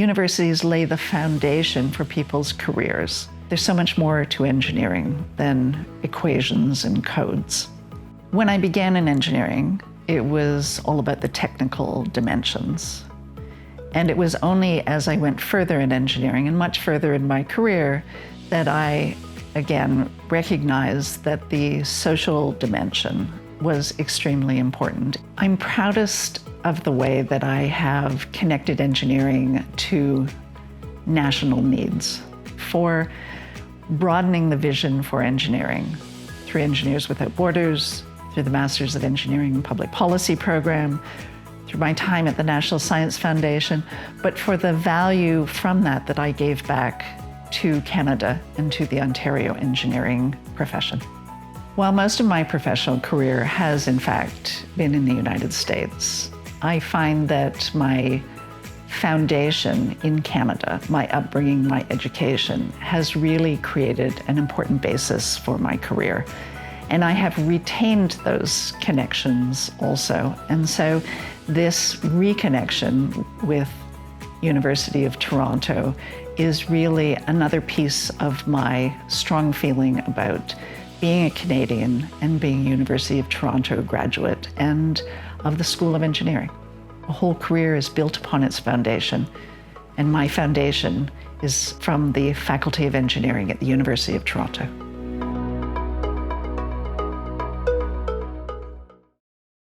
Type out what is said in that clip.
Universities lay the foundation for people's careers. There's so much more to engineering than equations and codes. When I began in engineering, it was all about the technical dimensions. And it was only as I went further in engineering and much further in my career that I, again, recognized that the social dimension was extremely important. I'm proudest of the way that I have connected engineering to national needs, for broadening the vision for engineering through Engineers Without Borders, through the Masters of Engineering and Public Policy program, through my time at the National Science Foundation, but for the value from that I gave back to Canada and to the Ontario engineering profession. While most of my professional career has, in fact, been in the United States, I find that my foundation in Canada, my upbringing, my education, has really created an important basis for my career. And I have retained those connections also. And so this reconnection with University of Toronto is really another piece of my strong feeling about being a Canadian and being a University of Toronto graduate and of the School of Engineering. A whole career is built upon its foundation, and my foundation is from the Faculty of Engineering at the University of Toronto.